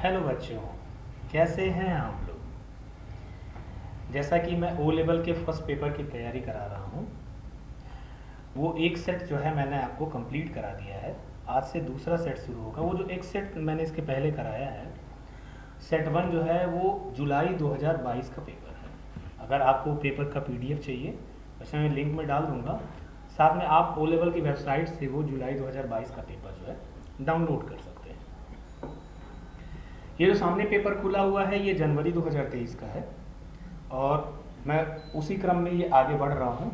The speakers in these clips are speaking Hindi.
हेलो बच्चों, कैसे हैं आप लोग। जैसा कि मैं ओ लेवल के फर्स्ट पेपर की तैयारी करा रहा हूँ, वो एक सेट जो है मैंने आपको कंप्लीट करा दिया है। आज से दूसरा सेट शुरू होगा। वो जो एक सेट मैंने इसके पहले कराया है, सेट वन जो है वो जुलाई 2022 का पेपर है। अगर आपको पेपर का पीडीएफ चाहिए वैसे मैं लिंक में डाल दूंगा। साथ में आप ओ लेवल की वेबसाइट से वो जुलाई 2022 का पेपर जो है डाउनलोड कर सकते हैं। ये जो सामने पेपर खुला हुआ है ये जनवरी 2023 का है और मैं उसी क्रम में ये आगे बढ़ रहा हूँ।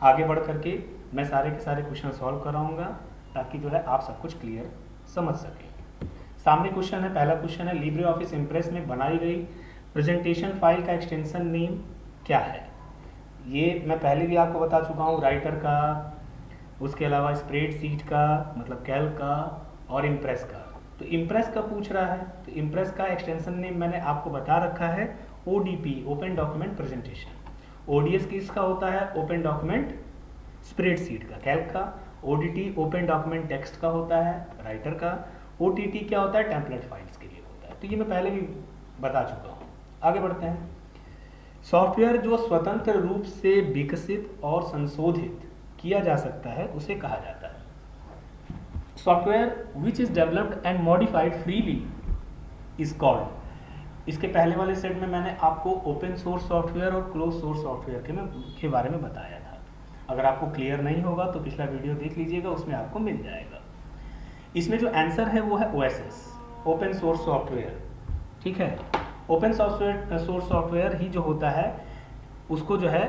आगे बढ़ करके मैं सारे के सारे क्वेश्चन सॉल्व कराऊंगा ताकि जो है आप सब कुछ क्लियर समझ सकें। सामने क्वेश्चन है, पहला क्वेश्चन है, लिब्रे ऑफिस इम्प्रेस में बनाई गई प्रेजेंटेशन फाइल का एक्सटेंशन नेम क्या है। ये मैं पहले भी आपको बता चुका हूँ, राइटर का, उसके अलावा स्प्रेडशीट का मतलब कैल्क का और इम्प्रेस का। तो इम्प्रेस का पूछ रहा है तो इम्प्रेस का एक्सटेंशन नेम मैंने आपको बता रखा है ODP, open document presentation. ODS किसका होता है, ओपन डॉक्यूमेंट स्प्रेडशीट का। कैल्क का ओडीटी ओपन डॉक्यूमेंट टेक्स्ट का होता है, राइटर का ओटीटी क्या होता है, टेम्पलेट फाइल्स के लिए होता है। तो ये मैं पहले भी बता चुका हूँ। आगे बढ़ते हैं। सॉफ्टवेयर जो स्वतंत्र रूप से विकसित और संशोधित किया जा सकता है उसे कहा जाता है। Software which is developed and modified freely is called. इसके पहले वाले सेट में मैंने आपको ओपन सोर्स सॉफ्टवेयर और क्लोज सोर्स सॉफ्टवेयर के बारे में बताया था। अगर आपको क्लियर नहीं होगा तो पिछला वीडियो देख लीजिएगा, उसमें आपको मिल जाएगा। इसमें जो आंसर है वो है ओएसएस, ओपन सोर्स सॉफ्टवेयर। ठीक है, ओपन सोर्स सॉफ्टवेयर ही जो होता है उसको जो है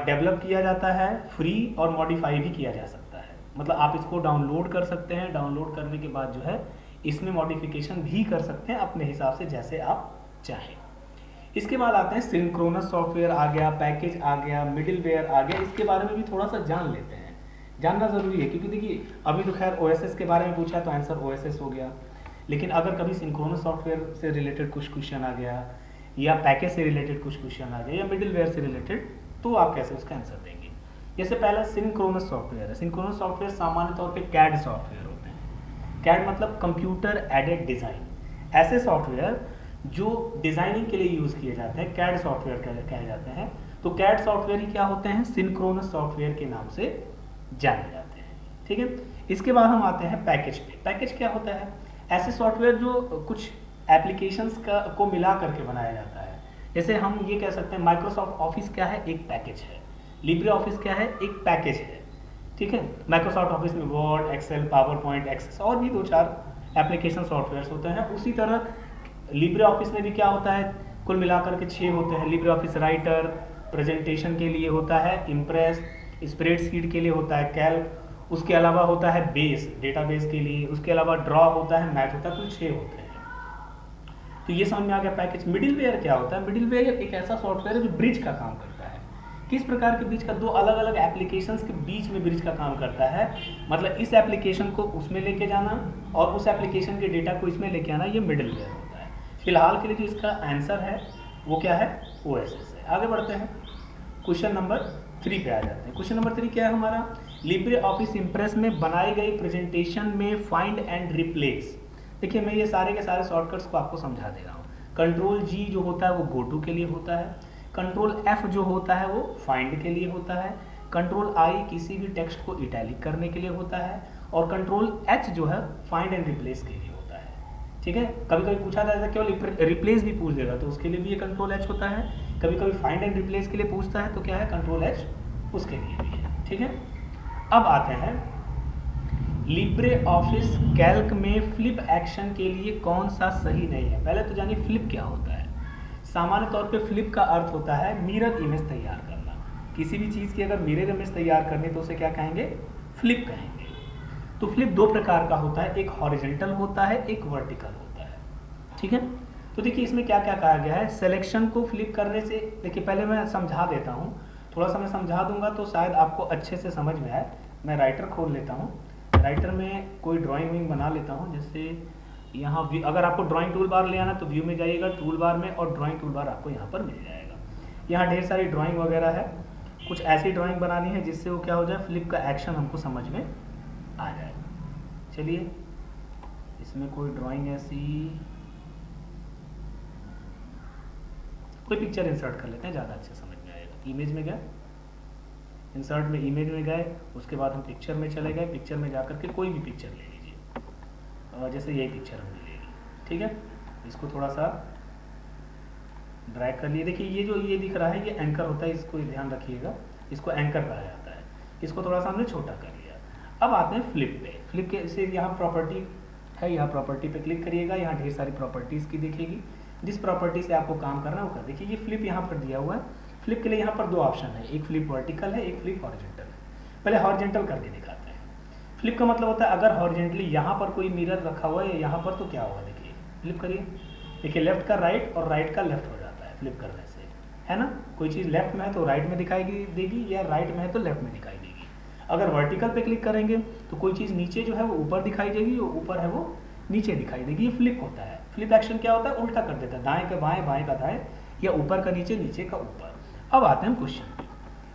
डेवलप किया जाता है, फ्री और मॉडिफाई भी किया जा सकता है। मतलब आप इसको डाउनलोड कर सकते हैं, डाउनलोड करने के बाद जो है इसमें मॉडिफिकेशन भी कर सकते हैं अपने हिसाब से जैसे आप चाहें। इसके बाद आते हैं सिंक्रोनस सॉफ्टवेयर आ गया, पैकेज आ गया, मिडिलवेयर आ गया। इसके बारे में भी थोड़ा सा जान लेते हैं, जानना ज़रूरी है क्योंकि देखिए अभी तो खैर ओएसएस के बारे में पूछा तो आंसर ओएसएस हो गया, लेकिन अगर कभी सिंक्रोनस सॉफ्टवेयर से रिलेटेड कुछ क्वेश्चन आ गया या पैकेज से रिलेटेड कुछ क्वेश्चन आ गया या मिडिलवेयर से रिलेटेड, तो आप कैसे उसका आंसर देंगे। जैसे पहला सिंक्रोनस सॉफ्टवेयर है। सिंक्रोनस सॉफ्टवेयर सामान्य तौर पे कैड सॉफ्टवेयर होते हैं। कैड मतलब कंप्यूटर एडेड डिज़ाइन। ऐसे सॉफ्टवेयर जो डिज़ाइनिंग के लिए यूज़ किए जाते हैं कैड सॉफ्टवेयर कहे जाते हैं। तो कैड सॉफ्टवेयर ही क्या होते हैं, सिंक्रोनस सॉफ्टवेयर के नाम से जाने जाते हैं। ठीक है, इसके बाद हम आते हैं पैकेज पे। पैकेज क्या होता है, ऐसे सॉफ्टवेयर जो कुछ एप्लीकेशंस को मिला करके बनाया जाता है। जैसे हम ये कह सकते हैं माइक्रोसॉफ्ट ऑफिस क्या है, एक पैकेज है। लिब्रे ऑफिस क्या है, एक पैकेज है। ठीक है, माइक्रोसॉफ्ट ऑफिस में Word, Excel, PowerPoint, Access और भी 2-4 एप्लीकेशन सॉफ्टवेयर होते हैं। उसी तरह लिब्रे ऑफिस में भी क्या होता है, कुल मिलाकर के 6 होते हैं। लिब्रे ऑफिस राइटर प्रेजेंटेशन के लिए होता है, इम्प्रेस स्प्रेडशीट के लिए होता है, कैल्क, उसके अलावा होता है बेस डेटाबेस के लिए, उसके अलावा ड्रॉ होता है, मैथ होता है, कुल 6 होते हैं। तो ये समझ में आ गया पैकेज। मिडिलवेयर क्या होता है, मिडिलवेयर एक ऐसा सॉफ्टवेयर है जो ब्रिज का काम करता है। किस प्रकार के ब्रिज का, दो अलग अलग एप्लीकेशंस के बीच में ब्रिज का काम करता है। मतलब इस एप्लीकेशन को उसमें लेके जाना और उस एप्लीकेशन के डेटा को इसमें लेके आना, ये मिडिलवेयर होता है। फिलहाल के लिए जो इसका आंसर है वो क्या है, ओएसएस है। आगे बढ़ते हैं, क्वेश्चन नंबर 3 पे आ जाते हैं। क्वेश्चन नंबर 3 क्या है हमारा, लिब्रे ऑफिस इम्प्रेस में बनाई गई प्रेजेंटेशन में फाइंड एंड रिप्लेस। देखिए मैं ये सारे के सारे शॉर्टकट्स को आपको समझा दे रहा हूँ। कंट्रोल जी जो होता है वो गो टू के लिए होता है, कंट्रोल एफ जो होता है वो फाइंड के लिए होता है, कंट्रोल आई किसी भी टेक्स्ट को इटैलिक करने के लिए होता है और कंट्रोल एच जो है फाइंड एंड रिप्लेस के लिए होता है। ठीक है, कभी कभी पूछा जाता है केवल रिप्लेस भी पूछ देगा तो उसके लिए भी ये कंट्रोल एच होता है। कभी कभी फाइंड एंड रिप्लेस के लिए पूछता है तो क्या है, कंट्रोल एच उसके लिए भी है। ठीक है, अब आते हैं लिब्रे ऑफिस कैल्क में फ्लिप एक्शन के लिए कौन सा सही नहीं है। पहले तो जानिए फ्लिप क्या होता है। सामान्य तौर पे फ्लिप का अर्थ होता है मिरर इमेज तैयार करना। किसी भी चीज़ की अगर मिरर इमेज तैयार करनी तो उसे क्या कहेंगे, फ्लिप कहेंगे। तो फ्लिप 2 प्रकार का होता है, एक हॉरिजॉन्टल होता है, एक वर्टिकल होता है। ठीक है, तो देखिए इसमें क्या क्या कहा गया है। सिलेक्शन को फ्लिप करने से, देखिए पहले मैं समझा देता हूँ, थोड़ा सा मैं समझा दूंगा तो शायद आपको अच्छे से समझ में आए। मैं राइटर खोल लेता हूँ, राइटर में कोई ड्राइंग बना लेता हूँ। जैसे यहाँ अगर आपको ड्राइंग टूल बार ले आना तो व्यू में जाइएगा, टूल बार में, और ड्राइंग टूल बार आपको यहाँ पर मिल जाएगा। यहाँ ढेर सारी ड्राइंग वगैरह है। कुछ ऐसी ड्राइंग बनानी है जिससे वो क्या हो जाए, फ्लिप का एक्शन हमको समझ में आ जाए। चलिए इसमें कोई ड्राइंग ऐसी, कोई पिक्चर इंसर्ट कर लेते हैं, ज़्यादा अच्छा समझ में आएगा। इमेज में गए, इंसर्ट में इमेज में गए, उसके बाद हम पिक्चर में चले गए, पिक्चर में जाकर के कोई भी पिक्चर ले लीजिए, जैसे यही पिक्चर हमने ले ली, ठीक है। इसको थोड़ा सा ड्रैग कर लिए। देखिए ये जो ये दिख रहा है ये एंकर होता है, इसको ध्यान रखिएगा, इसको एंकर कहा जाता है। इसको थोड़ा सा हमने छोटा कर लिया। अब आते हैं फ्लिप पे। फ्लिप के से यहाँ प्रॉपर्टी है, यहाँ प्रॉपर्टी पे क्लिक करिएगा, यहाँ ढेर सारी प्रॉपर्टीज़ की दिखेगी। जिस प्रॉपर्टी से आपको काम करना है वो कर। देखिए ये फ्लिप यहाँ पर दिया हुआ है। फ्लिप के लिए यहाँ पर दो ऑप्शन है, एक फ्लिप वर्टिकल है, एक फ्लिप हॉरिजेंटल है। पहले हॉरिजेंटल करके दिखाते हैं। फ्लिप का मतलब होता है अगर हॉरिजेंटली यहाँ पर कोई मिरर रखा हुआ है या यहाँ पर, तो क्या होगा, देखिए फ्लिप करिए, देखिए लेफ्ट का राइट और राइट का लेफ्ट हो जाता है फ्लिप करने से, है ना। कोई चीज़ लेफ्ट में है तो राइट में दिखाई देगी, या राइट में है तो लेफ्ट में दिखाई देगी। अगर वर्टिकल पे क्लिक करेंगे तो कोई चीज़ नीचे जो है वो ऊपर दिखाई देगी, और ऊपर है वो नीचे दिखाई देगी। ये फ्लिप होता है। फ्लिप एक्शन क्या होता है, उल्टा कर देता है, दाएं का बाएं, बाएं का दाएं, या ऊपर का नीचे, नीचे का ऊपर। अब आते हैं क्वेश्चन पे,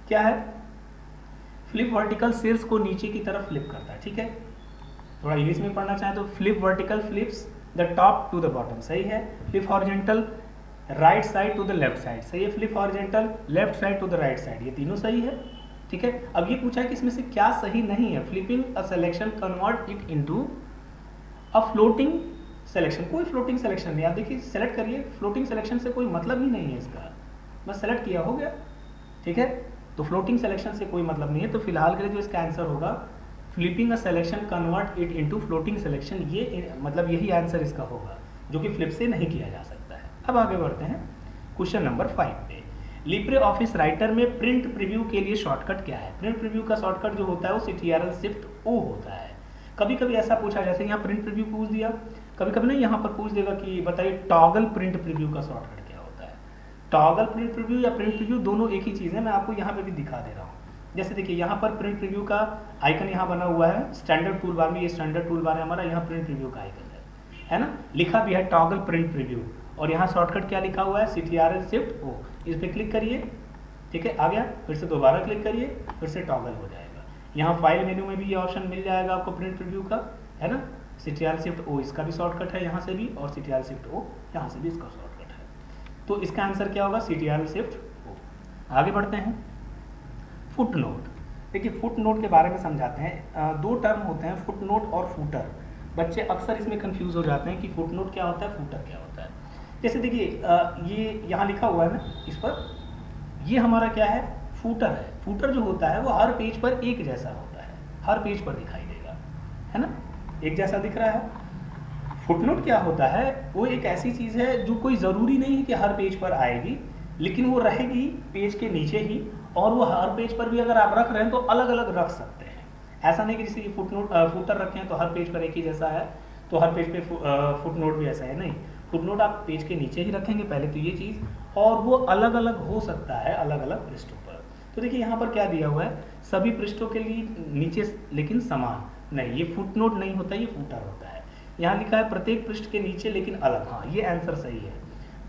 क्या है, फ्लिप वर्टिकल सिर्स को नीचे की तरफ फ्लिप करता है, ठीक है। थोड़ा इंग्लिश में पढ़ना चाहें तो flip vertical flips the top to the bottom, सही है। Flip horizontal right side to the left side, सही है। Flip horizontal left side to the right side, ये तीनों सही है, ठीक है। अब ये पूछा है कि इसमें से क्या सही नहीं है। Flipping a selection convert it into a floating selection. कोई फ्लोटिंग सिलेक्शन नहीं। आप देखिए सेलेक्ट करिए, फ्लोटिंग सिलेक्शन से कोई मतलब ही नहीं है इसका, बस सेलेक्ट किया हो गया, ठीक है। तो फ्लोटिंग सिलेक्शन से कोई मतलब नहीं है। तो फिलहाल के लिए जो इसका आंसर होगा flipping a selection convert it into floating selection, ये मतलब यही आंसर इसका होगा, जो कि फ्लिप से नहीं किया जा सकता है। अब आगे बढ़ते हैं क्वेश्चन नंबर 5 पे। लिब्रे ऑफिस राइटर में प्रिंट प्रीव्यू के लिए शॉर्टकट क्या है। प्रिंट प्रीव्यू का शॉर्टकट जो होता है वो CTRL शिफ्ट O होता है। कभी कभी ऐसा पूछा, जैसे यहाँ प्रिंट प्रीव्यू पूछ दिया, कभी कभी नहीं यहाँ पर पूछ देगा कि बताइए टॉगल प्रिंट प्रीव्यू का शॉर्टकट क्या होता है। टॉगल प्रिंट प्रीव्यू या प्रिंट प्रीव्यू दोनों एक ही चीज़ है, मैं आपको यहाँ पे भी दिखा दे रहा हूँ। जैसे देखिए यहाँ पर प्रिंट प्रीव्यू का आइकन यहाँ बना हुआ है स्टैंडर्ड टूल बार में, ये स्टैंडर्ड टूल बार है हमारा, यहाँ प्रिंट प्रीव्यू का आइकन है ना, लिखा भी है टॉगल प्रिंट प्रीव्यू, और यहाँ शॉर्टकट क्या लिखा हुआ है CTRL शिफ्ट O। इस पर क्लिक करिए, ठीक है, आ गया। फिर से दोबारा क्लिक करिए, फिर से टॉगल हो जाएगा। यहाँ फाइल मेन्यू में भी ये ऑप्शन मिल जाएगा आपको प्रिंट प्रीव्यू का, है ना। CTRL शिफ्ट O इसका भी शॉर्टकट है यहाँ से भी, और CTRL शिफ्ट O यहाँ से भी इसका शॉर्टकट है। तो इसका आंसर क्या होगा, CTRL शिफ्ट O। आगे बढ़ते हैं, फुट नोट। देखिए फुट नोट के बारे में समझाते हैं। दो टर्म होते हैं, फुट नोट और फूटर। बच्चे अक्सर इसमें कंफ्यूज हो जाते हैं कि फुट नोट क्या होता है, फूटर क्या होता है। जैसे देखिए ये यहाँ लिखा हुआ है ना इस पर, ये हमारा क्या है, फूटर है। फूटर जो होता है वो हर पेज पर एक जैसा होता है, हर पेज पर दिखाई देगा, है ना, एक जैसा दिख रहा है। फुटनोट क्या होता है, वो एक ऐसी चीज़ है जो कोई ज़रूरी नहीं है कि हर पेज पर आएगी, लेकिन वो रहेगी पेज के नीचे ही, और वो हर पेज पर भी अगर आप रख रहे हैं तो अलग अलग रख सकते हैं। ऐसा नहीं कि जैसे ये फुटर रखे हैं तो हर पेज पर एक ही जैसा है, तो हर पेज पे फुटनोट भी ऐसा है, नहीं। फुटनोट आप पेज के नीचे ही रखेंगे पहले तो ये चीज़, और वो अलग अलग हो सकता है अलग अलग पृष्ठों पर। तो देखिए यहाँ पर क्या दिया हुआ है, सभी पृष्ठों के लिए नीचे लेकिन समान, नहीं, ये फुटनोट नहीं होता, ये फूटर होता है। यहाँ लिखा है प्रत्येक पृष्ठ के नीचे लेकिन अलग, हाँ ये आंसर सही है।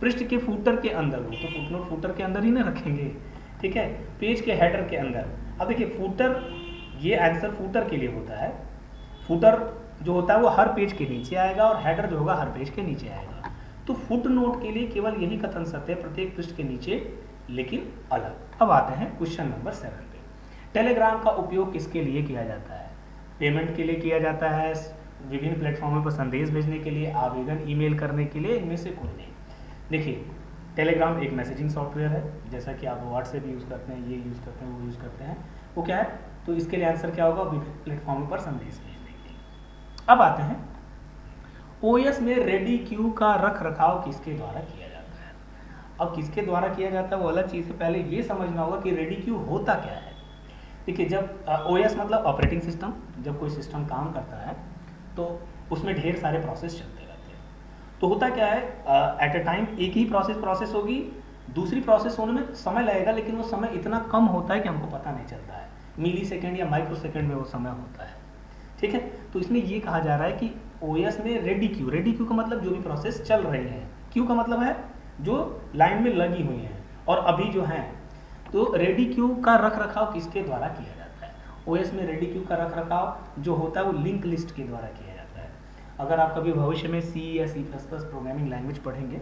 पृष्ठ के फूटर के अंदर हो तो फुटनोट फूटर के अंदर ही ना रखेंगे, ठीक है, पेज के हेडर के अंदर। अब देखिए फूटर, ये आंसर फूटर के लिए होता है। फूटर जो होता है वो हर पेज के नीचे आएगा, और हेडर जो होगा हर पेज के नीचे आएगा। तो फुट नोट के लिए केवल यही कथन सत्य है, प्रत्येक पृष्ठ के नीचे लेकिन अलग। अब आते हैं क्वेश्चन नंबर 7 पे। टेलीग्राम का उपयोग किसके लिए किया जाता है। पेमेंट के लिए किया जाता है, विभिन्न प्लेटफॉर्मों पर संदेश भेजने के लिए, आवेदन ईमेल करने के लिए, इनमें से कोई नहीं। देखिए टेलीग्राम एक मैसेजिंग सॉफ्टवेयर है, जैसा कि आप व्हाट्सएप यूज़ करते हैं, ये यूज़ करते हैं, वो यूज़ करते हैं, वो क्या है, तो इसके लिए आंसर क्या होगा, विभिन्न प्लेटफॉर्मों पर संदेश भेजने के लिए। अब आते हैं OS में रेडी क्यू का रख रखाव किसके द्वारा किया जाता है। अब किसके द्वारा किया जाता है वो अलग चीज़ है, पहले ये समझना होगा कि रेडी क्यू होता क्या है। देखिए जब OS मतलब ऑपरेटिंग सिस्टम, जब कोई सिस्टम काम करता है तो उसमें ढेर सारे प्रोसेस चलते रहते हैं। तो होता क्या है, एट अ टाइम एक ही प्रोसेस होगी, दूसरी प्रोसेस होने में समय लगेगा, लेकिन वो समय इतना कम होता है कि हमको पता नहीं चलता है, मिली सेकेंड या माइक्रो सेकेंड में वो समय होता है, ठीक है। तो इसमें ये कहा जा रहा है कि OS में रेडी क्यू का मतलब जो भी प्रोसेस चल रही है, क्यू का मतलब है जो लाइन में लगी हुई हैं और अभी जो हैं। तो रेडी क्यू का रख रखाव किसके द्वारा किया जाता है। OS में रेडी क्यू का रख रखाव जो होता है वो लिंक लिस्ट के द्वारा किया जाता है। अगर आप कभी भविष्य में सी या C++ प्रोग्रामिंग लैंग्वेज पढ़ेंगे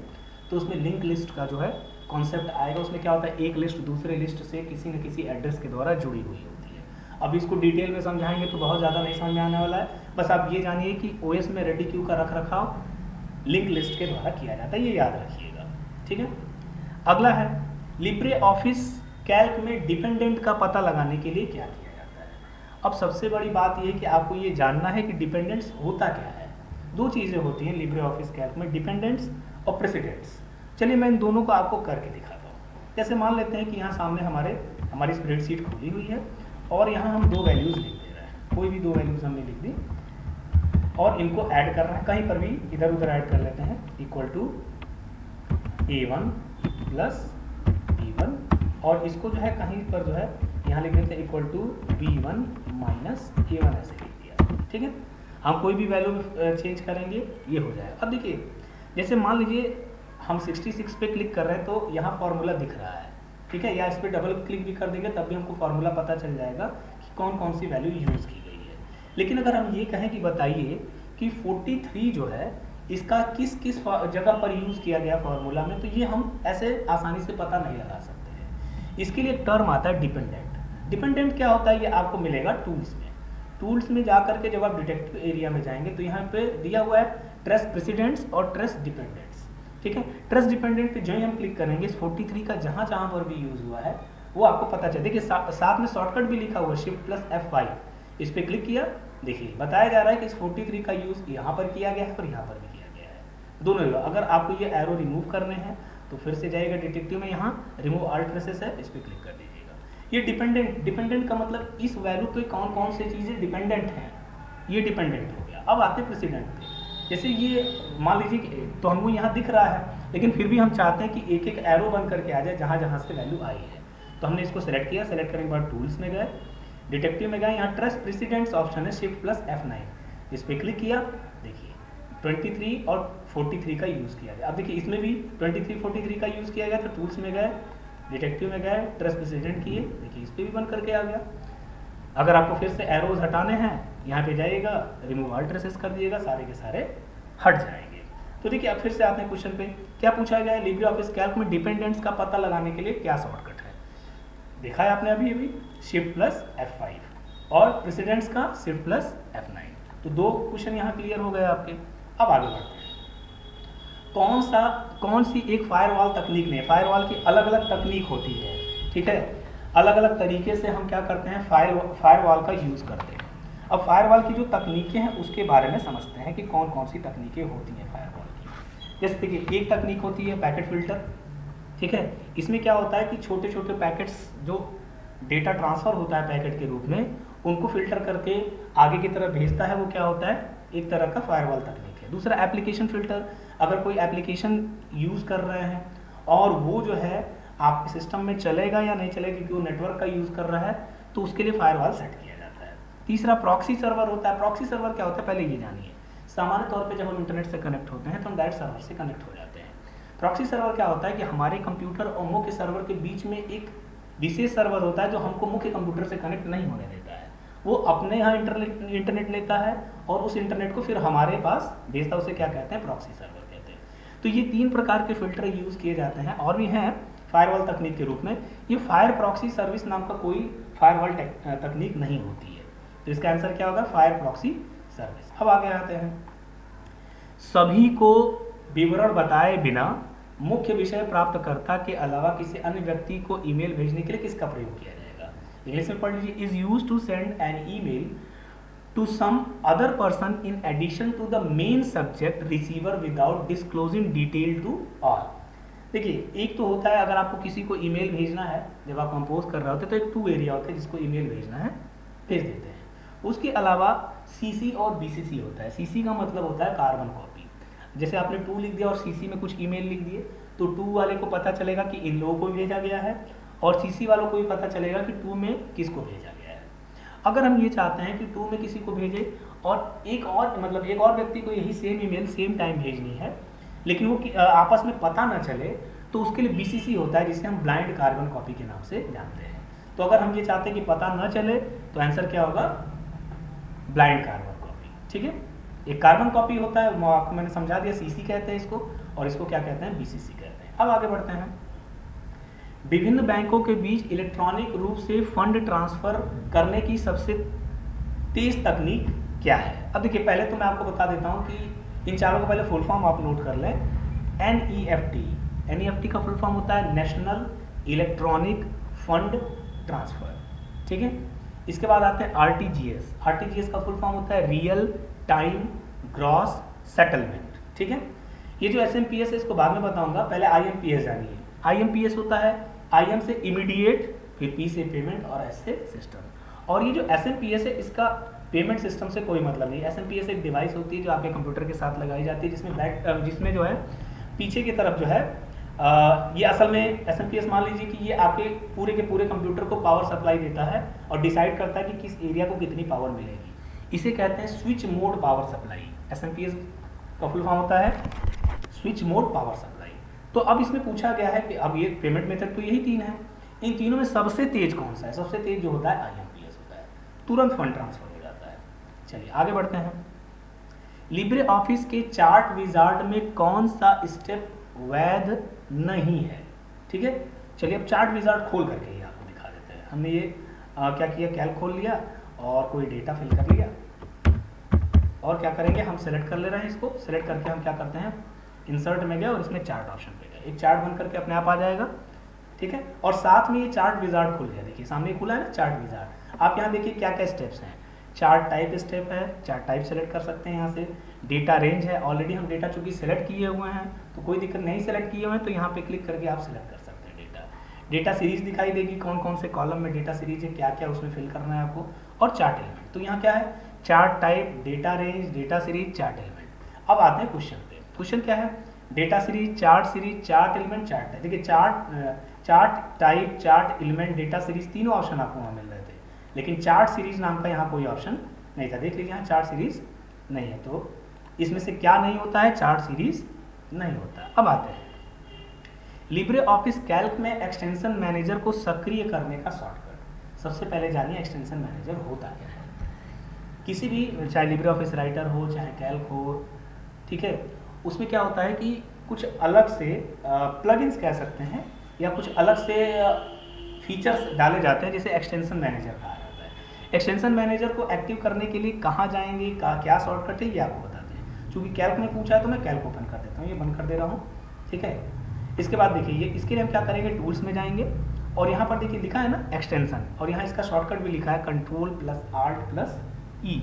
तो उसमें लिंक लिस्ट का जो है कॉन्सेप्ट आएगा। उसमें क्या होता है, एक लिस्ट दूसरे लिस्ट से किसी न किसी एड्रेस के द्वारा जुड़ी हुई होती है। अब इसको डिटेल में समझाएंगे तो बहुत ज़्यादा नहीं समझ में आने वाला है, बस आप ये जानिए कि OS में रेडी क्यू का रख रखाव लिंक लिस्ट के द्वारा किया जाता है, ये याद रखिएगा, ठीक है। अगला है लिब्रे ऑफिस कैल्क में डिपेंडेंट का पता लगाने के लिए क्या किया जाता है। अब सबसे बड़ी बात ये कि आपको ये जानना है कि डिपेंडेंट्स होता क्या है। दो चीज़ें होती हैं लिब्रे ऑफिस कैल्क में, डिपेंडेंट्स और प्रेसिडेंट्स। चलिए मैं इन दोनों को आपको करके दिखाता हूँ। जैसे मान लेते हैं कि यहाँ सामने हमारी स्प्रेडशीट खुली हुई है और यहाँ हम दो वैल्यूज़ लिख दे रहे हैं, कोई भी दो वैल्यूज़ हमने लिख दी और इनको ऐड कर रहे हैं, कहीं पर भी इधर उधर ऐड कर लेते हैं, equal to A1 plus B1, और इसको जो है कहीं पर जो है यहाँ लिख देते हैं equal to B1 minus A1, ऐसे लिख दिया, ठीक है। हम कोई भी वैल्यू चेंज करेंगे ये हो जाएगा। अब देखिए जैसे मान लीजिए हम 66 पे क्लिक कर रहे हैं तो यहाँ फॉर्मूला दिख रहा है, ठीक है, या इस पर डबल क्लिक भी कर देंगे तब भी हमको फॉर्मूला पता चल जाएगा कि कौन कौन सी वैल्यू यूज़ की गई है। लेकिन अगर हम ये कहें कि बताइए कि 43 जो है इसका किस किस जगह पर यूज़ किया गया फॉर्मूला में, तो ये हम ऐसे आसानी से पता नहीं लगा सकते हैं। इसके लिए टर्म आता है डिपेंडेंट। डिपेंडेंट क्या होता है ये आपको मिलेगा टूल्स में। टूल्स में जा करके जब आप डिटेक्टिव एरिया में जाएंगे तो यहाँ पे दिया हुआ है ट्रेस प्रेसिडेंट्स और ट्रेस डिपेंडेंट्स, ठीक है। ट्रेस डिपेंडेंट पे जो ही हम क्लिक करेंगे इस 43 का जहाँ जहाँ पर भी यूज़ हुआ है वो आपको पता चले। देखिए साथ में शॉर्टकट भी लिखा हुआ है शिफ्ट प्लस F5, इस पर क्लिक किया, देखिए बताया जा रहा है कि इस 43 का यूज़ यहाँ पर किया गया है और यहाँ पर भी किया गया है, दोनों जगह। अगर आपको ये एरो रिमूव करने हैं तो फिर से जाएगा डिटेक्टिव में, यहाँ रिमूव ऑल ट्रेसेस है, इस पर क्लिक कर दीजिएगा। ये डिपेंडेंट का मतलब इस वैल्यू पे कौन कौन से चीज़ें डिपेंडेंट हैं, ये डिपेंडेंट हो गया। अब आते हैं प्रेसिडेंट पे। जैसे ये मान लीजिए कि तो हमको यहाँ दिख रहा है लेकिन फिर भी हम चाहते हैं कि एक एक एरो बन करके आ जाए जहाँ जहाँ से वैल्यू आई है, तो हमने इसको सेलेक्ट किया। सेलेक्ट करने के बाद टूल्स में गए, डिटेक्टिव में गए, यहाँ ट्रेस प्रेसिडेंट्स ऑप्शन है, शिफ्ट प्लस F9, इस पर क्लिक किया, देखिए 23 और 43 का यूज़ किया गया। अब देखिए इसमें भी 23 43 का यूज़ किया गया, तो टूल्स में गए, डिटेक्टिव में गए, ट्रेस प्रेसिडेंट किए, देखिए इस पर भी बन करके आ गया। अगर आपको फिर से एरोज हटाने हैं यहाँ पे जाइएगा, रिमूव ऑल ट्रेसेस कर दिएगा, सारे के सारे हट जाएंगे। तो देखिए अब फिर से आते हैं क्वेश्चन पे, क्या पूछा गया है लिब्रे ऑफिस कैल्क में डिपेंडेंट्स का पता लगाने के लिए क्या शॉर्टकट है। देखा है आपने अभी शिफ्ट प्लस F5 और प्रेसिडेंट्स का शिफ्ट प्लस F9। तो दो क्वेश्चन यहाँ क्लियर हो गए आपके। अब आगे बढ़ते हैं, कौन सी एक फायरवॉल तकनीक में, फायरवॉल की अलग अलग तकनीक होती है, ठीक है, अलग अलग तरीके से हम क्या करते हैं फायरवॉल का यूज़ करते हैं। अब फायरवॉल की जो तकनीकें हैं उसके बारे में समझते हैं कि कौन कौन सी तकनीकें होती हैं फायरवॉल की। जैसे देखिए एक तकनीक होती है पैकेट फिल्टर, ठीक है। इसमें क्या होता है कि छोटे छोटे पैकेट्स जो डेटा ट्रांसफ़र होता है पैकेट के रूप में, उनको फिल्टर करके आगे की तरफ भेजता है, वो क्या होता है एक तरह का फायरवॉल तकनीक है। दूसरा एप्लीकेशन फिल्टर, अगर कोई एप्लीकेशन यूज़ कर रहे हैं और वो जो है आपके सिस्टम में चलेगा या नहीं चलेगा क्योंकि वो नेटवर्क का यूज़ कर रहा है, तो उसके लिए फायरवॉल सेट किया जाता है। तीसरा प्रॉक्सी सर्वर होता है। प्रॉक्सी सर्वर क्या होता है पहले ये जानिए। सामान्य तौर पे जब हम इंटरनेट से कनेक्ट होते हैं तो हम डायरेक्ट सर्वर से कनेक्ट हो जाते हैं। प्रॉक्सी सर्वर क्या होता है कि हमारे कंप्यूटर और मुख्य सर्वर के बीच में एक विशेष सर्वर होता है जो हमको मुख्य कंप्यूटर से कनेक्ट नहीं होने देता है। वो अपने यहाँ इंटरनेट लेता है और उस इंटरनेट को फिर हमारे पास भेजता है, उसे क्या कहते हैं प्रॉक्सी सर्वर कहते हैं। तो ये तीन प्रकार के फिल्टर यूज़ किए जाते हैं और भी हैं फायरवॉल तकनीक के रूप में। ये फायर प्रॉक्सी सर्विस नाम का कोई फायरवॉल तकनीक नहीं होती है, तो इसका आंसर क्या होगा फायर प्रॉक्सी सर्विस। अब आगे आते हैं, सभी को विवरण बताए बिना मुख्य विषय प्राप्तकर्ता के अलावा किसी अन्य व्यक्ति को ईमेल भेजने के लिए किसका प्रयोग किया जाएगा। इंग्लिश में पढ़ लीजिए, is used to send an email to some other person in addition to the main subject receiver without disclosing detail to all. देखिए एक तो होता है अगर आपको किसी को ईमेल भेजना है, जब आप कंपोज कर रहे होते हैं तो एक टू एरिया होता है जिसको ईमेल भेजना है भेज देते हैं। उसके अलावा सीसी और बीसीसी होता है। सीसी का मतलब होता है कार्बन कॉपी। जैसे आपने टू लिख दिया और सीसी में कुछ ईमेल लिख दिए तो टू वाले को पता चलेगा कि इन लोगों को भेजा गया है और सीसी वालों को भी पता चलेगा कि टू में किसको भेजा गया है। अगर हम ये चाहते हैं कि टू में किसी को भेजे और एक और व्यक्ति को यही सेम ईमेल सेम टाइम भेजनी है लेकिन वो आपस में पता ना चले, तो उसके लिए बीसीसी होता है जिसे हम ब्लाइंड कार्बन कॉपी के नाम से जानते हैं। तो अगर हम ये चाहते हैं कि पता ना चले तो आंसर क्या होगा ब्लाइंड कार्बन कॉपी, ठीक है। एक कार्बन कॉपी होता है, वो आपको मैंने समझा दिया, सीसी कहते हैं इसको, और इसको क्या कहते हैं, बीसीसी कहते हैं। अब आगे बढ़ते हैं। विभिन्न बैंकों के बीच इलेक्ट्रॉनिक रूप से फंड ट्रांसफर करने की सबसे तेज तकनीक क्या है? अब देखिए, पहले तो मैं आपको बता देता हूँ कि इन चारों का पहले फुल फॉर्म आप नोट कर लें। NEFT, NEFT का फुल फॉर्म होता है नेशनल इलेक्ट्रॉनिक फंड ट्रांसफर, ठीक है। इसके बाद आते हैं RTGS, RTGS का फुल फॉर्म होता है रियल टाइम ग्रॉस सेटलमेंट, ठीक है। ये जो SMPS है इसको बाद में बताऊंगा, पहले IMPS जानिए। IMPS होता है IM से इमीडिएट, फिर P से पेमेंट और S से सिस्टम। और ये जो SMPS है इसका पेमेंट सिस्टम से कोई मतलब नहीं। SMPS एक डिवाइस होती है जो आपके कंप्यूटर के साथ लगाई जाती है, जिसमें जो है पीछे की तरफ जो है ये असल में SMPS मान लीजिए कि ये आपके पूरे के पूरे कंप्यूटर को पावर सप्लाई देता है और डिसाइड करता है कि किस एरिया को कितनी पावर मिलेगी। इसे कहते हैं switch mode power supply. SMPS का फुल फॉर्म होता है स्विच मोड पावर सप्लाई। तो अब इसमें पूछा गया है कि अब ये पेमेंट मेथड तो यही तीन है, इन तीनों में सबसे तेज कौन सा है? सबसे तेज जो होता है IMPS होता है, तुरंत फंड ट्रांसफर हो जाता है। चलिए आगे बढ़ते हैं। लिब्रे ऑफिस के चार्ट विजार्ड में कौन सा स्टेप वैध नहीं है? ठीक है, चलिए अब चार्ट विजार्ड खोल करके ही आपको दिखा देते हैं। हमने ये क्या किया, कैल्क खोल लिया और कोई डेटा फिल कर लिया, और क्या करेंगे, हम सेलेक्ट कर ले रहे हैं इसको। सेलेक्ट करके हम क्या करते हैं, इंसर्ट में गए और इसमें चार्ट ऑप्शन पे गए, एक चार्ट बन करके अपने आप आ जाएगा, ठीक है। और साथ में ये चार्ट विजार्ड खुल गया, देखिए सामने खुला है ना चार्ट विजार्ड। आप यहाँ देखिए क्या क्या स्टेप्स हैं। चार्ट टाइप स्टेप है, चार्ट टाइप सेलेक्ट कर सकते हैं यहाँ से। डेटा रेंज है, ऑलरेडी हम डेटा चूंकि सेलेक्ट किए हुए हैं तो कोई दिक्कत नहीं, सेलेक्ट किए हुए हैं तो यहाँ पे क्लिक करके आप सेलेक्ट कर सकते हैं डेटा। डेटा सीरीज दिखाई देगी, कौन कौन से कॉलम में डेटा सीरीज है, क्या क्या उसमें फिल करना है आपको। और चार्ट एलिमेंट, तो यहाँ क्या है, chart type, data range, data series, chart element. अब आते हैं क्वेश्चन पे। क्वेश्चन क्या है, data series, chart element, chart type. देखिए chart type, chart element, data series, तीनों ऑप्शन आपको वहाँ मिल रहे थे, लेकिन चार्ट सीरीज नाम का यहाँ कोई ऑप्शन नहीं था। देख लीजिए यहाँ चार्ट सीरीज नहीं है, तो इसमें से क्या नहीं होता है, चार्ट सीरीज नहीं होता। अब आते हैं लिब्रे ऑफिस कैल्क में एक्सटेंशन मैनेजर को सक्रिय करने का शॉर्टकट। सबसे पहले जानिए एक्सटेंशन मैनेजर होता क्या है। किसी भी, चाहे लिब्रे ऑफिस राइटर हो चाहे कैल्क हो, ठीक है, उसमें क्या होता है कि कुछ अलग से प्लगइन्स कह सकते हैं या कुछ अलग से फीचर्स डाले जाते हैं, जैसे एक्सटेंशन मैनेजर कहा जाता है। एक्सटेंशन मैनेजर को एक्टिव करने के लिए कहाँ जाएंगे, क्या शॉर्टकट है, ये आपको बताते हैं। चूँकि कैल्क में पूछा है तो मैं कैल्क ओपन कर देता हूँ, ये बंद कर दे रहा हूँ, ठीक है। इसके बाद देखिए ये, इसके लिए हम क्या करेंगे, टूल्स में जाएंगे और यहाँ पर देखिए लिखा है ना एक्सटेंशन, और यहाँ इसका शॉर्टकट भी लिखा है Ctrl+Alt+E।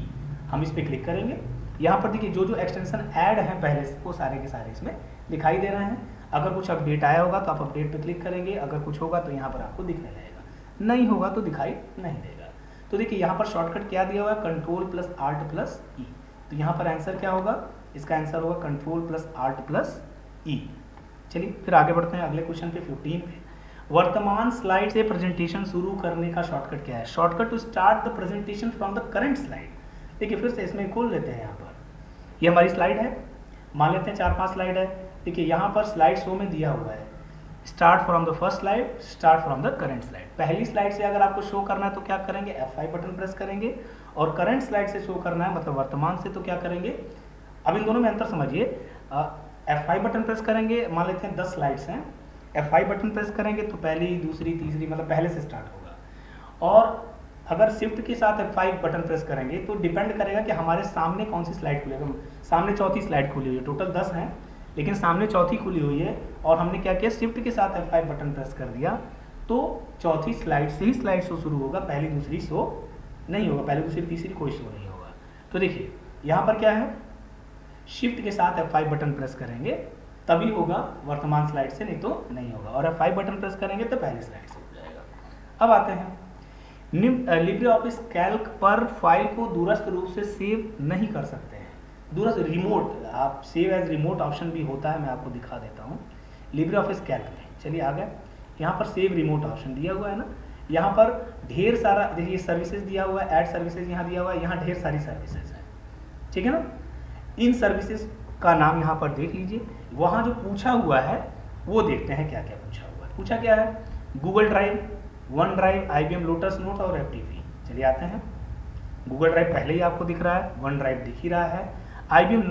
हम इस पर क्लिक करेंगे। यहाँ पर देखिए जो जो एक्सटेंशन ऐड है पहले से वो सारे के सारे इसमें दिखाई दे रहे हैं। अगर कुछ अपडेट आया होगा तो आप अपडेट पे क्लिक करेंगे, अगर कुछ होगा तो यहाँ पर आपको दिखने लगेगा, नहीं होगा तो दिखाई नहीं देगा। तो देखिए यहाँ पर शॉर्टकट क्या दिया हुआ है, Ctrl+Alt+E। तो यहाँ पर आंसर क्या होगा, इसका आंसर होगा Ctrl+Alt+E। चलिए फिर आगे बढ़ते हैं अगले क्वेश्चन पे, 15 पे। वर्तमान स्लाइड से प्रेजेंटेशन शुरू करने का शॉर्टकट क्या है? Shortcut to start the presentation from the current slide. देखिए फिर से इसमें खोल लेते हैं। यहाँ पर ये हमारी स्लाइड है, मान लेते हैं 4-5 स्लाइड है। देखिए यहाँ पर स्लाइड शो में दिया हुआ है start from the first slide, start from the current slide. पहली स्लाइड से अगर आपको शो करना है तो क्या करेंगे, F5 बटन प्रेस करेंगे, और करंट स्लाइड से शो करना है मतलब वर्तमान से तो क्या करेंगे, अब इन दोनों में अंतर समझिए। F5 बटन प्रेस करेंगे, मान लेते हैं 10 स्लाइड्स हैं, F5 बटन प्रेस करेंगे तो पहली, दूसरी, तीसरी मतलब पहले से स्टार्ट होगा। और अगर शिफ्ट के साथ F5 बटन प्रेस करेंगे तो डिपेंड करेगा कि हमारे सामने कौन सी स्लाइड खुलेगा। सामने चौथी स्लाइड खुली हुई है, टोटल 10 हैं लेकिन सामने चौथी खुली हुई है, और हमने क्या किया, शिफ्ट के साथ F5 बटन प्रेस कर दिया तो चौथी स्लाइड से ही स्लाइड शो शुरू होगा, पहली दूसरी शो नहीं होगा, पहली दूसरी तीसरी कोई शो नहीं होगा। तो देखिए यहाँ पर क्या है, शिफ्ट के साथ F5 बटन प्रेस करेंगे तभी होगा वर्तमान स्लाइड से, नहीं तो नहीं होगा, और F5 बटन प्रेस करेंगे तो पहली स्लाइड से हो जाएगा। अब आते हैं लिब्रे ऑफिस कैल्क पर फाइल को दूरस्थ रूप से सेव नहीं कर सकते हैं। दूरस्थ रिमोट, आप सेव एज रिमोट ऑप्शन भी होता है, मैं आपको दिखा देता हूँ लिब्रे ऑफिस कैल्क में। चलिए आगे, यहाँ पर सेव रिमोट ऑप्शन दिया हुआ है ना, यहाँ पर ढेर सारा देखिए सर्विसेज दिया हुआ है, ऐड सर्विसेज यहाँ दिया हुआ है, यहाँ ढेर सारी सर्विसेज हैं, ठीक है ना। इन सर्विसेज का नाम यहाँ पर देख लीजिए, वहाँ जो पूछा हुआ है वो देखते हैं क्या क्या पूछा हुआ है। पूछा क्या है, Google drive, one drive, IBM lotus note और FTP। चलिए आते हैं, गूगल ड्राइव पहले ही आपको दिख रहा है, वन ड्राइव दिख ही रहा है, IBM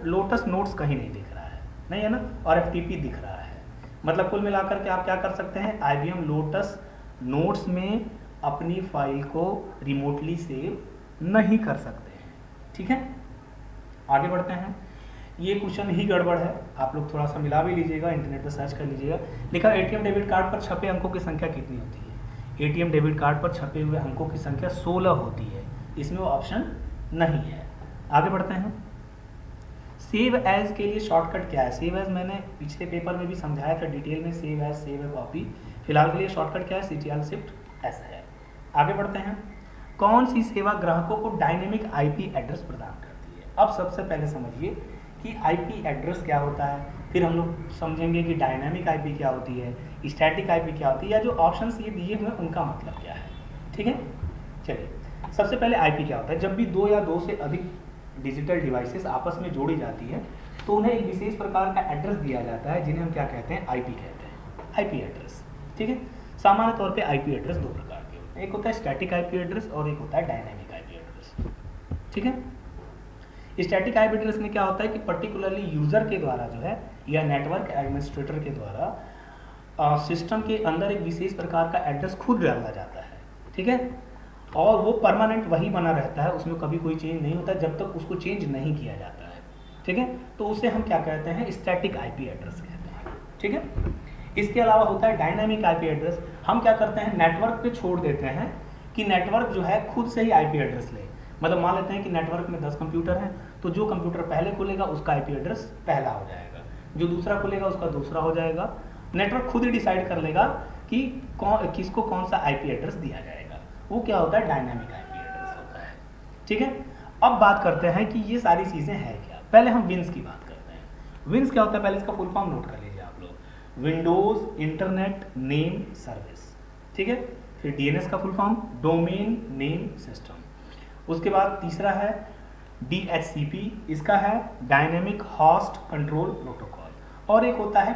लोटस नोट्स कहीं नहीं दिख रहा है, नहीं है ना, और FTP दिख रहा है। मतलब कुल मिलाकर के आप क्या कर सकते हैं, IBM लोटस नोट्स में अपनी फाइल को रिमोटली सेव नहीं कर सकते हैं। ठीक है, आगे बढ़ते हैं। ये क्वेश्चन ही गड़बड़ है, आप लोग थोड़ा सा मिला भी लीजिएगा, इंटरनेट पर सर्च कर लीजिएगा। लिखा ATM डेबिट कार्ड पर छपे अंकों की संख्या कितनी होती है। ATM डेबिट कार्ड पर छपे हुए अंकों की संख्या 16 होती है, इसमें वो ऑप्शन नहीं है। आगे बढ़ते हैं। सेव एज के लिए शॉर्टकट क्या है। सेव एज मैंने पिछले पेपर में भी समझाया था डिटेल में, save as, save a copy. फिलहाल के लिए शॉर्टकट क्या है, CTRL शिफ्ट एस है। आगे बढ़ते हैं। कौन सी सेवा ग्राहकों को डायनेमिक IP एड्रेस प्रदान करती है। अब सबसे पहले समझिए कि IP एड्रेस क्या होता है, फिर हम लोग समझेंगे कि डायनामिक IP क्या होती है, स्टैटिक IP क्या होती है, या जो ऑप्शंस ये दिए हुए उनका मतलब क्या है। ठीक है, चलिए सबसे पहले IP क्या होता है। जब भी दो या दो से अधिक डिजिटल डिवाइसेस आपस में जोड़ी जाती है तो उन्हें एक विशेष प्रकार का एड्रेस दिया जाता है, जिन्हें हम क्या कहते हैं, IP कहते हैं, IP एड्रेस। ठीक है, सामान्य तौर पे IP एड्रेस दो प्रकार के होते हैं, एक होता है स्टैटिक IP एड्रेस और एक होता है डायनामिक IP एड्रेस। ठीक है, स्टैटिक IP एड्रेस में क्या होता है कि पर्टिकुलरली यूजर के द्वारा जो है या नेटवर्क एडमिनिस्ट्रेटर के द्वारा सिस्टम के अंदर एक विशेष प्रकार का एड्रेस खुद डाला जाता है। ठीक है, और वो परमानेंट वही बना रहता है, उसमें कभी कोई चेंज नहीं होता जब तक उसको चेंज नहीं किया जाता है। ठीक है, तो उसे हम क्या कहते हैं, स्टैटिक IP एड्रेस कहते हैं। ठीक है, इसके अलावा होता है डायनामिक IP एड्रेस। हम क्या करते हैं, नेटवर्क पे छोड़ देते हैं कि नेटवर्क जो है खुद से ही IP एड्रेस ले। मतलब मान लेते हैं कि नेटवर्क में 10 कंप्यूटर हैं, तो जो कंप्यूटर पहले खुलेगा उसका IP एड्रेस पहला हो जाएगा, जो दूसरा खुलेगा उसका दूसरा हो जाएगा। नेटवर्क खुद ही डिसाइड कर लेगा कि किसको कौन सा IP एड्रेस दिया जाएगा, वो क्या होता है, डायनामिक IP एड्रेस होता है। ठीक है, अब बात करते हैं कि ये सारी चीज़ें हैं क्या। पहले हम विंस की बात करते हैं। विंस क्या होता है, पहले इसका फुल फॉर्म नोट कर लीजिए आप लोग, विंडोज इंटरनेट नेम सर्विस। ठीक है, फिर DNS का full form domain name system. उसके बाद तीसरा है DHCP, इसका है डायनेमिक होस्ट कंट्रोल प्रोटोकॉल, और एक होता है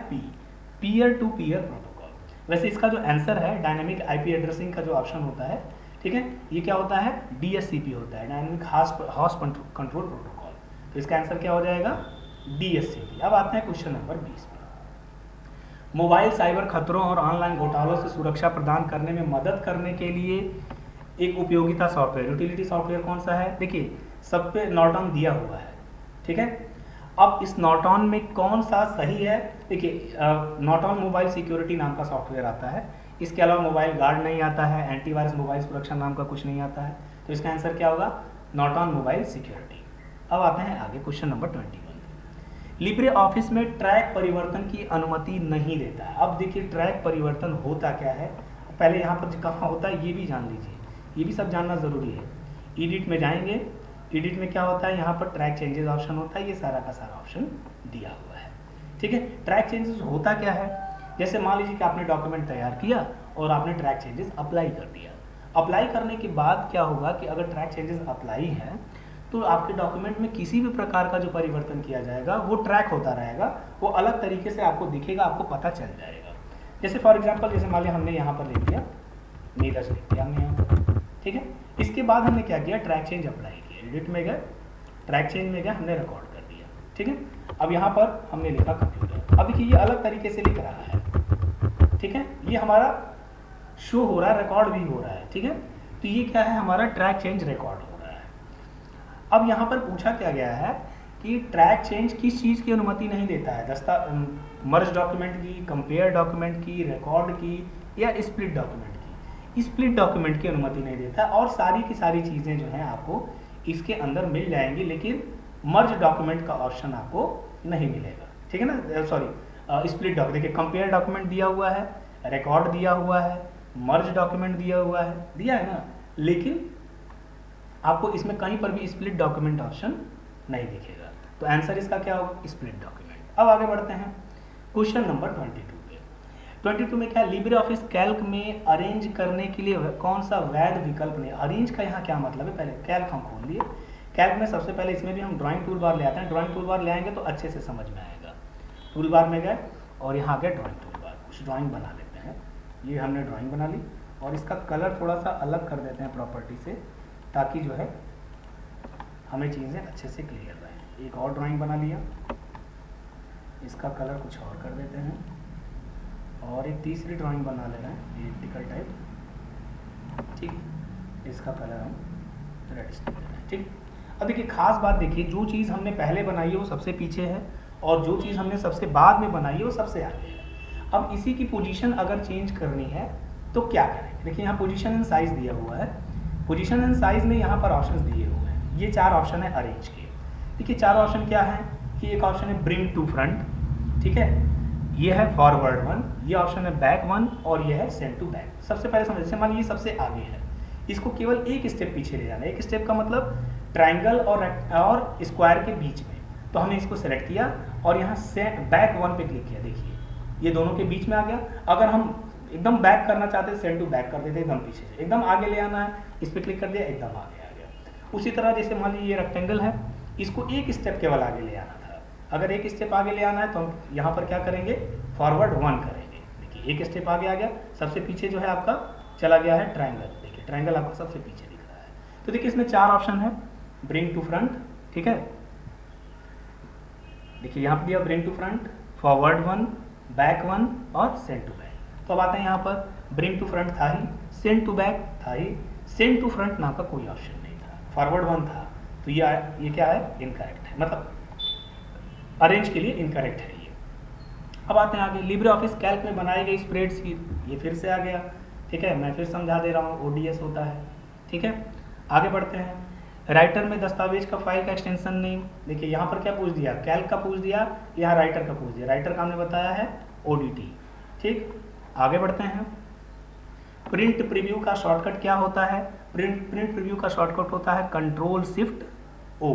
पीयर टू पीयर प्रोटोकॉल। वैसे इसका जो आंसर है डायनेमिक IP एड्रेसिंग का जो ऑप्शन होता है, ठीक है, ये क्या होता है, DHCP होता है, डायनेमिक होस्ट कंट्रोल प्रोटोकॉल। तो इसका आंसर क्या हो जाएगा, DHCP। अब आते हैं क्वेश्चन नंबर 20 पर। मोबाइल साइबर खतरों और ऑनलाइन घोटालों से सुरक्षा प्रदान करने में मदद करने के लिए एक उपयोगिता सॉफ्टवेयर, यूटिलिटी सॉफ्टवेयर कौन सा है। देखिए सब पे नॉट ऑन दिया हुआ है। ठीक है, अब इस नॉट ऑन में कौन सा सही है। देखिए नॉट ऑन मोबाइल सिक्योरिटी नाम का सॉफ्टवेयर आता है, इसके अलावा मोबाइल गार्ड नहीं आता है, एंटीवायरस मोबाइल सुरक्षा नाम का कुछ नहीं आता है। तो इसका आंसर क्या होगा, नॉट ऑन मोबाइल सिक्योरिटी। अब आते हैं आगे क्वेश्चन नंबर 21। लिब्रे ऑफिस में ट्रैक परिवर्तन की अनुमति नहीं देता है। अब देखिए ट्रैक परिवर्तन होता क्या है, पहले यहाँ पर कहाँ होता है ये भी जान लीजिए, ये भी सब जानना ज़रूरी है। एडिट में जाएंगे, एडिट में क्या होता है, यहाँ पर ट्रैक चेंजेस ऑप्शन होता है, ये सारा का सारा ऑप्शन दिया हुआ है। ठीक है, ट्रैक चेंजेस होता क्या है, जैसे मान लीजिए कि आपने डॉक्यूमेंट तैयार किया और आपने ट्रैक चेंजेस अप्लाई कर दिया। अप्लाई करने के बाद क्या होगा कि अगर ट्रैक चेंजेस अप्लाई है तो आपके डॉक्यूमेंट में किसी भी प्रकार का जो परिवर्तन किया जाएगा वो ट्रैक होता रहेगा, वो अलग तरीके से आपको दिखेगा, आपको पता चल जाएगा। जैसे फॉर एग्जांपल, जैसे मान लिया हमने यहाँ पर लिख दिया, नीरज लिख दिया हमने यहाँ पर। ठीक है, इसके बाद हमने क्या किया, ट्रैक चेंज अप्लाई किया, एडिट में गए, ट्रैक चेंज में गए, हमने रिकॉर्ड कर दिया। ठीक है, अब यहाँ पर हमने लिखा कंप्यूटर। अब देखिए ये अलग तरीके से लिख रहा है। ठीक है, ये हमारा शो हो रहा है, रिकॉर्ड भी हो रहा है। ठीक है, तो ये क्या है, हमारा ट्रैक चेंज रिकॉर्ड हो रहा है। अब यहाँ पर पूछा क्या गया है कि ट्रैक चेंज किस चीज़ की अनुमति नहीं देता है, मर्ज डॉक्यूमेंट की, कंपेयर डॉक्यूमेंट की, रिकॉर्ड की, या स्प्लिट डॉक्यूमेंट की। स्प्लिट डॉक्यूमेंट की अनुमति नहीं देता, और सारी की सारी चीज़ें जो हैं आपको इसके अंदर मिल जाएंगी, लेकिन मर्ज डॉक्यूमेंट का ऑप्शन आपको नहीं मिलेगा। ठीक है ना, सॉरी स्प्लिट डॉक्यूमेंट, देखिए कंपेयर डॉक्यूमेंट दिया हुआ है, रिकॉर्ड दिया हुआ है, मर्ज डॉक्यूमेंट दिया हुआ है, दिया है ना, लेकिन आपको इसमें कहीं पर भी स्प्लिट डॉक्यूमेंट ऑप्शन नहीं दिखेगा। तो आंसर इसका क्या होगा, स्प्लिट डॉक्यूमेंट। अब आगे बढ़ते हैं क्वेश्चन नंबर 22 पे। 22 में क्या, लिब्रे ऑफिस कैल्क में अरेंज करने के लिए कौन सा वैध विकल्प नहीं। अरेंज का यहाँ क्या मतलब है, पहले कैल्क हम खोल लिए। कैल्क में सबसे पहले इसमें भी हम ड्राइंग टूल बार ले आते हैं, ड्राइंग टूल बार ले आएंगे तो अच्छे से समझ में आएगा। टूल बार में गए और यहाँ गए ड्राइंग टूल बार, कुछ ड्राइंग बना लेते हैं। ये हमने ड्राइंग बना ली और इसका कलर थोड़ा सा अलग कर देते हैं प्रॉपर्टी से, ताकि जो है हमें चीज़ें अच्छे से क्लियर रहें। एक और ड्राइंग बना लिया, इसका कलर कुछ और कर देते हैं, और एक तीसरी ड्राइंग बना ले रहे हैं इलेक्ट्रिकल टाइप, ठीक, इसका कलर हम रेडिश दे रहे हैं, ठीक। अब देखिए खास बात देखिए, जो चीज़ हमने पहले बनाई है वो सबसे पीछे है, और जो चीज़ हमने सबसे बाद में बनाई है वो सबसे आगे है। अब इसी की पोजीशन अगर चेंज करनी है तो क्या करें? देखिए यहाँ पोजीशन एंड साइज दिया हुआ है, पोजीशन एंड साइज में यहाँ पर ऑप्शंस दिए हुए हैं, ये 4 ऑप्शन है अरेंज के। देखिए 4 ऑप्शन क्या है कि एक ऑप्शन है ब्रिंग टू फ्रंट, ठीक है, ये है फॉरवर्ड 1, ये ऑप्शन है बैक 1, और ये है सेंड टू बैक। सबसे पहले समझ, जैसे मान लीजिए सबसे आगे है, इसको केवल एक स्टेप पीछे ले जाना है। एक स्टेप का मतलब ट्राइंगल और स्क्वायर के बीच में, तो हमने इसको सेलेक्ट किया और यहाँ से बैक 1 पे क्लिक किया। देखिए ये दोनों के बीच में आ गया। अगर हम एकदम बैक करना चाहते हैं, सेंड टू बैक कर देते, एकदम पीछे से एकदम आगे ले आना है, इस पर क्लिक कर दिया, एकदम आगे आ गया। उसी तरह जैसे मान लीजिए ये रेक्टेंगल है, इसको एक स्टेप केवल आगे ले आना था। अगर एक स्टेप आगे ले आना है तो हम यहाँ पर क्या करेंगे, फॉरवर्ड 1 करेंगे। देखिए एक स्टेप आगे आ गया, सबसे पीछे जो है आपका चला गया है ट्राइंगल। देखिए ट्राइंगल आपका सबसे पीछे दिख रहा है। तो देखिए इसमें 4 ऑप्शन है, ब्रिंग टू फ्रंट, ठीक है, देखिए यहाँ पर दिया bring to front, forward 1, back 1 और सेंड टू बैक। तो अब आते हैं यहाँ पर, ब्रिंग टू फ्रंट था ही, सेंड टू बैक था ही, सेंड टू फ्रंट नाम का कोई ऑप्शन नहीं था, फॉरवर्ड 1 था, तो ये क्या है, इनकरेक्ट है, मतलब अरेंज के लिए इनकरेक्ट है ये। अब आते हैं आगे, लिब्रे ऑफिस कैल्क में बनाई गई स्प्रेडशीट, ये फिर से आ गया, ठीक है, मैं फिर समझा दे रहा हूँ, ODS होता है, ठीक है। आगे बढ़ते हैं, राइटर में दस्तावेज का फाइल का एक्सटेंशन नेम। देखिए यहाँ पर क्या पूछ दिया, कैल्क का पूछ दिया, यहाँ राइटर का पूछ दिया। राइटर का हमने बताया है ODT, ठीक। आगे बढ़ते हैं, प्रिंट प्रीव्यू का शॉर्टकट क्या होता है? प्रिंट प्रीव्यू का शॉर्टकट होता है Ctrl+Shift+O।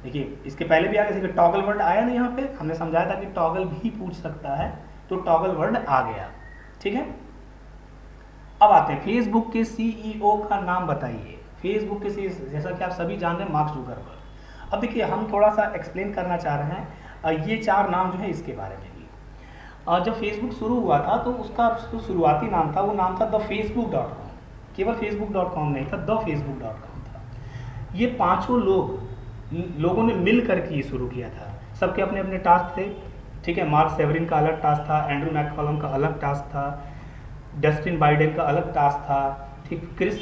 देखिए इसके पहले भी आगे टॉगल वर्ड आया ना, यहाँ पे हमने समझाया था कि टॉगल भी पूछ सकता है, तो टॉगल वर्ड आ गया, ठीक है। अब आते हैं, फेसबुक के CEO का नाम बताइए। फेसबुक के CEO, जैसा कि आप सभी जान रहे हैं, मार्क जुकरबर्ग। अब देखिए हम थोड़ा सा एक्सप्लेन करना चाह रहे हैं ये 4 नाम जो है इसके बारे में भी। जब फेसबुक शुरू हुआ था तो उसका जो शुरुआती नाम था वो नाम था thefacebook.com, केवल facebook.com नहीं था, thefacebook.com था। ये 5 लोगों ने मिल करके ये शुरू किया था। सबके अपने अपने टास्क थे, ठीक है। मार्क सेवरिन का अलग टास्क था, एंड्रू मैककॉलम का अलग टास्क था, डस्टिन बाइडेन का अलग टास्क था, ठीक, क्रिस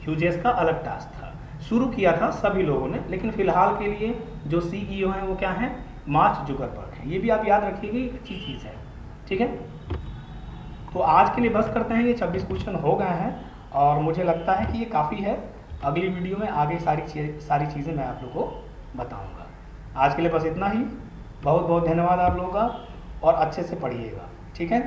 ह्यूजेस का अलग टास्क था। शुरू किया था सभी लोगों ने, लेकिन फिलहाल के लिए जो CEO हैं वो क्या हैं, मार्क जुकरबर्ग हैं। ये भी आप याद रखिएगा, एक अच्छी चीज़ है, ठीक है। तो आज के लिए बस करते हैं, ये 26 क्वेश्चन हो गए हैं और मुझे लगता है कि ये काफ़ी है। अगली वीडियो में आगे सारी चीज़ें मैं आप लोगों को बताऊंगा। आज के लिए बस इतना ही। बहुत बहुत धन्यवाद आप लोगों का, और अच्छे से पढ़िएगा, ठीक है।